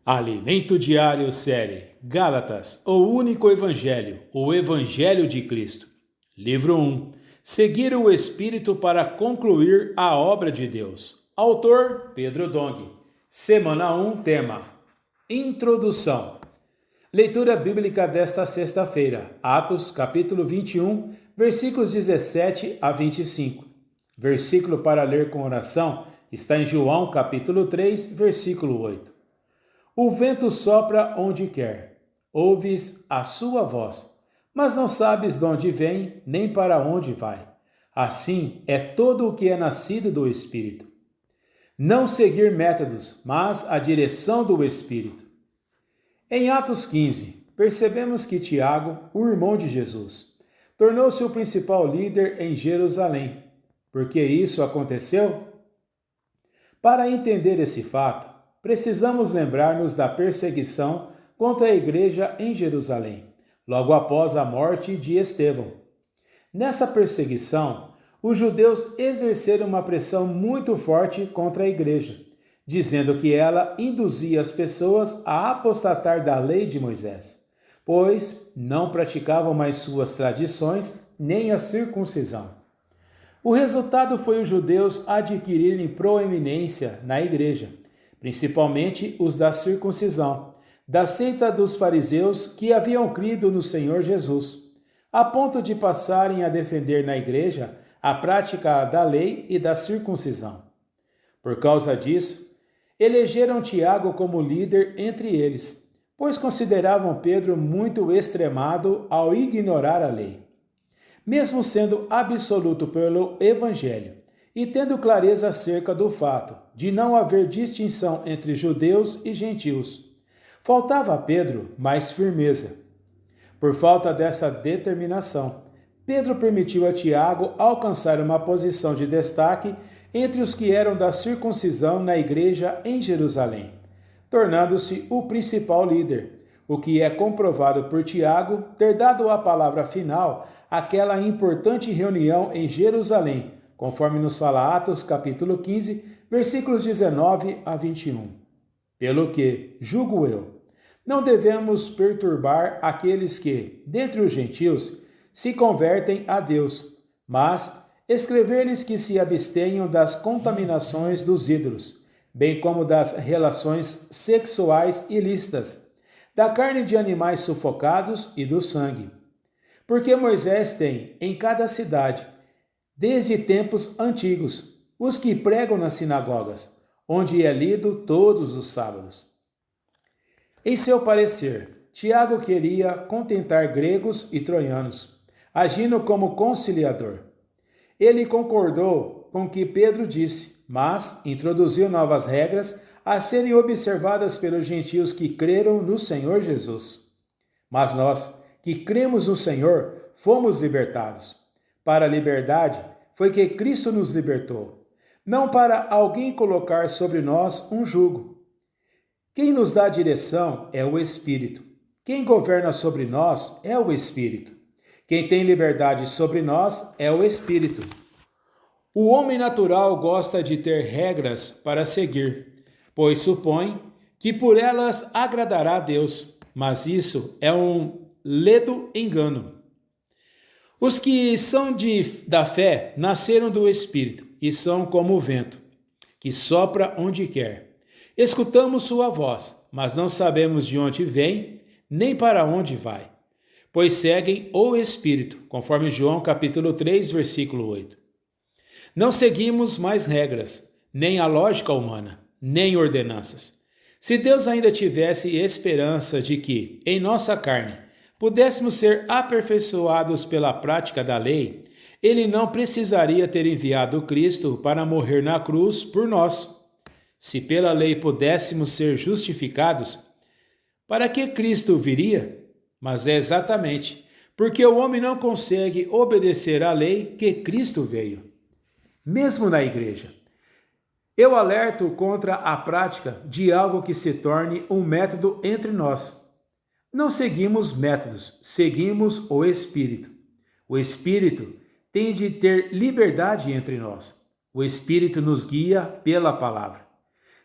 Alimento Diário Série Gálatas, o único Evangelho, o Evangelho de Cristo. Livro 1. Seguir o Espírito para concluir a obra de Deus. Autor Pedro Dong. Semana 1, tema: Introdução. Leitura bíblica desta sexta-feira, Atos capítulo 21, versículos 17 a 25. Versículo para ler com oração está em João capítulo 3, versículo 8. O vento sopra onde quer, ouves a sua voz, mas não sabes de onde vem, nem para onde vai. Assim é todo o que é nascido do Espírito. Não seguir métodos, mas a direção do Espírito. Em Atos 15, percebemos que Tiago, o irmão de Jesus, tornou-se o principal líder em Jerusalém. Por que isso aconteceu? Para entender esse fato, precisamos lembrar-nos da perseguição contra a igreja em Jerusalém, logo após a morte de Estevão. Nessa perseguição, os judeus exerceram uma pressão muito forte contra a igreja, dizendo que ela induzia as pessoas a apostatar da lei de Moisés, pois não praticavam mais suas tradições nem a circuncisão. O resultado foi os judeus adquirirem proeminência na igreja, principalmente os da circuncisão, da seita dos fariseus que haviam crido no Senhor Jesus, a ponto de passarem a defender na igreja a prática da lei e da circuncisão. Por causa disso, elegeram Tiago como líder entre eles, pois consideravam Pedro muito extremado ao ignorar a lei. Mesmo sendo absoluto pelo Evangelho, e tendo clareza acerca do fato de não haver distinção entre judeus e gentios, faltava a Pedro mais firmeza. Por falta dessa determinação, Pedro permitiu a Tiago alcançar uma posição de destaque entre os que eram da circuncisão na igreja em Jerusalém, tornando-se o principal líder, o que é comprovado por Tiago ter dado a palavra final àquela importante reunião em Jerusalém, conforme nos fala Atos capítulo 15, versículos 19 a 21. Pelo que, julgo eu, não devemos perturbar aqueles que, dentre os gentios, se convertem a Deus, mas escrever-lhes que se abstenham das contaminações dos ídolos, bem como das relações sexuais ilícitas, da carne de animais sufocados e do sangue. Porque Moisés tem, em cada cidade, desde tempos antigos, os que pregam nas sinagogas, onde é lido todos os sábados. Em seu parecer, Tiago queria contentar gregos e troianos, agindo como conciliador. Ele concordou com o que Pedro disse, mas introduziu novas regras a serem observadas pelos gentios que creram no Senhor Jesus. Mas nós, que cremos no Senhor, fomos libertados. Para a liberdade foi que Cristo nos libertou, não para alguém colocar sobre nós um jugo. Quem nos dá direção é o Espírito. Quem governa sobre nós é o Espírito. Quem tem liberdade sobre nós é o Espírito. O homem natural gosta de ter regras para seguir, pois supõe que por elas agradará a Deus, mas isso é um ledo engano. Os que são da fé nasceram do Espírito e são como o vento, que sopra onde quer. Escutamos sua voz, mas não sabemos de onde vem, nem para onde vai, pois seguem o Espírito, conforme João capítulo 3, versículo 8. Não seguimos mais regras, nem a lógica humana, nem ordenanças. Se Deus ainda tivesse esperança de que, em nossa carne, pudéssemos ser aperfeiçoados pela prática da lei, ele não precisaria ter enviado Cristo para morrer na cruz por nós. Se pela lei pudéssemos ser justificados, para que Cristo viria? Mas é exatamente porque o homem não consegue obedecer à lei que Cristo veio. Mesmo na igreja, eu alerto contra a prática de algo que se torne um método entre nós. Não seguimos métodos, seguimos o Espírito. O Espírito tem de ter liberdade entre nós. O Espírito nos guia pela palavra.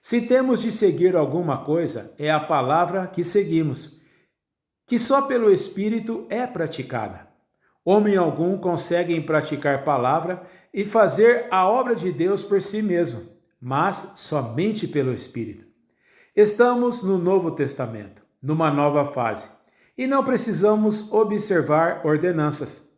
Se temos de seguir alguma coisa, é a palavra que seguimos, que só pelo Espírito é praticada. Homem algum consegue praticar palavra e fazer a obra de Deus por si mesmo, mas somente pelo Espírito. Estamos no Novo Testamento, numa nova fase, e não precisamos observar ordenanças.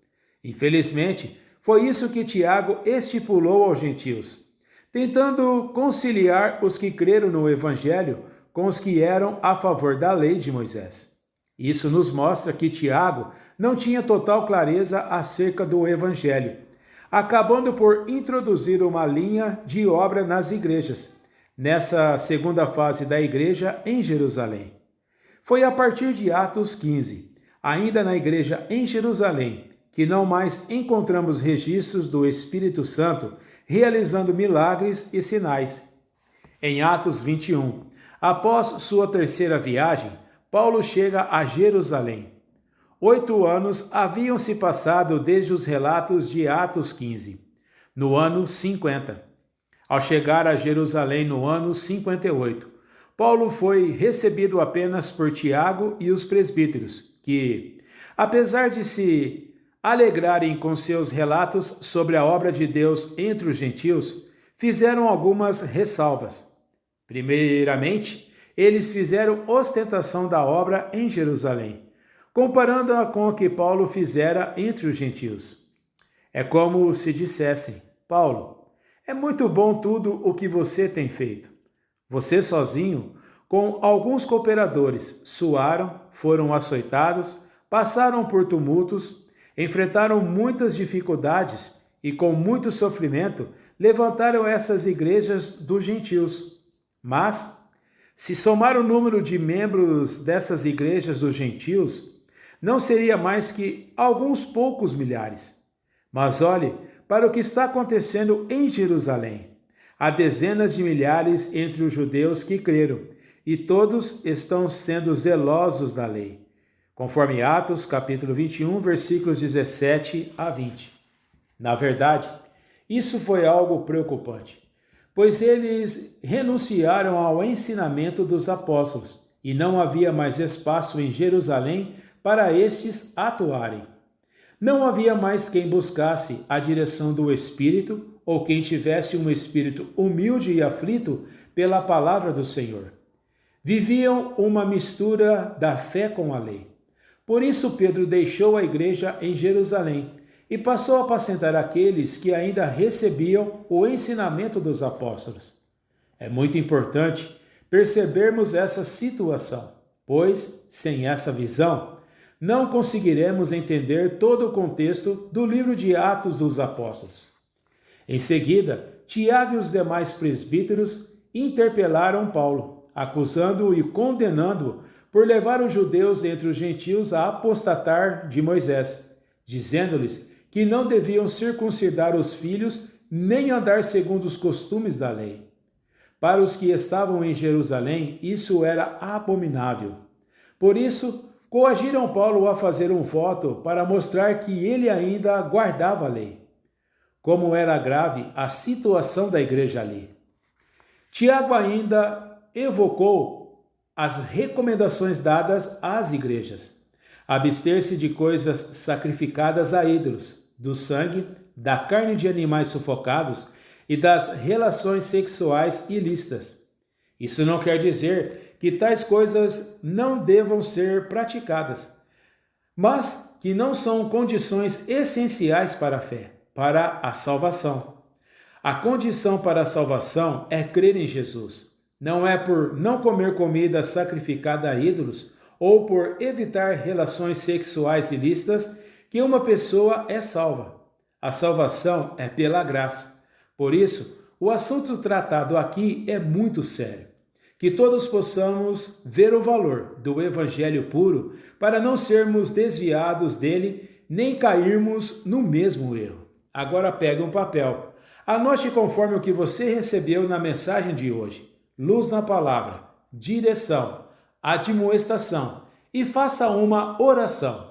Infelizmente, foi isso que Tiago estipulou aos gentios, tentando conciliar os que creram no Evangelho com os que eram a favor da lei de Moisés. Isso nos mostra que Tiago não tinha total clareza acerca do Evangelho, acabando por introduzir uma linha de obra nas igrejas, nessa segunda fase da igreja em Jerusalém. Foi a partir de Atos 15, ainda na igreja em Jerusalém, que não mais encontramos registros do Espírito Santo realizando milagres e sinais. Em Atos 21, após sua terceira viagem, Paulo chega a Jerusalém. 8 anos haviam se passado desde os relatos de Atos 15, no ano 50. Ao chegar a Jerusalém no ano 58, Paulo foi recebido apenas por Tiago e os presbíteros, que, apesar de se alegrarem com seus relatos sobre a obra de Deus entre os gentios, fizeram algumas ressalvas. Primeiramente, eles fizeram ostentação da obra em Jerusalém, comparando-a com o que Paulo fizera entre os gentios. É como se dissessem: Paulo, é muito bom tudo o que você tem feito. Você sozinho, com alguns cooperadores, suaram, foram açoitados, passaram por tumultos, enfrentaram muitas dificuldades e, com muito sofrimento, levantaram essas igrejas dos gentios. Mas, se somar o número de membros dessas igrejas dos gentios, não seria mais que alguns poucos milhares. Mas olhe para o que está acontecendo em Jerusalém. Há dezenas de milhares entre os judeus que creram, e todos estão sendo zelosos da lei, conforme Atos capítulo 21, versículos 17 a 20. Na verdade, isso foi algo preocupante, pois eles renunciaram ao ensinamento dos apóstolos, e não havia mais espaço em Jerusalém para estes atuarem. Não havia mais quem buscasse a direção do Espírito ou quem tivesse um espírito humilde e aflito pela palavra do Senhor. Viviam uma mistura da fé com a lei. Por isso Pedro deixou a igreja em Jerusalém e passou a apacentar aqueles que ainda recebiam o ensinamento dos apóstolos. É muito importante percebermos essa situação, pois, sem essa visão, não conseguiremos entender todo o contexto do livro de Atos dos Apóstolos. Em seguida, Tiago e os demais presbíteros interpelaram Paulo, acusando-o e condenando-o por levar os judeus entre os gentios a apostatar de Moisés, dizendo-lhes que não deviam circuncidar os filhos nem andar segundo os costumes da lei. Para os que estavam em Jerusalém, isso era abominável. Por isso, coagiram Paulo a fazer um voto para mostrar que ele ainda guardava a lei. Como era grave a situação da igreja ali. Tiago ainda evocou as recomendações dadas às igrejas: abster-se de coisas sacrificadas a ídolos, do sangue, da carne de animais sufocados e das relações sexuais ilícitas. Isso não quer dizer que tais coisas não devam ser praticadas, mas que não são condições essenciais para a fé, para a salvação. A condição para a salvação é crer em Jesus. Não é por não comer comida sacrificada a ídolos ou por evitar relações sexuais ilícitas que uma pessoa é salva. A salvação é pela graça. Por isso, o assunto tratado aqui é muito sério. Que todos possamos ver o valor do Evangelho puro para não sermos desviados dele nem cairmos no mesmo erro. Agora pegue um papel. Anote conforme o que você recebeu na mensagem de hoje. Luz na palavra, direção, admoestação e faça uma oração.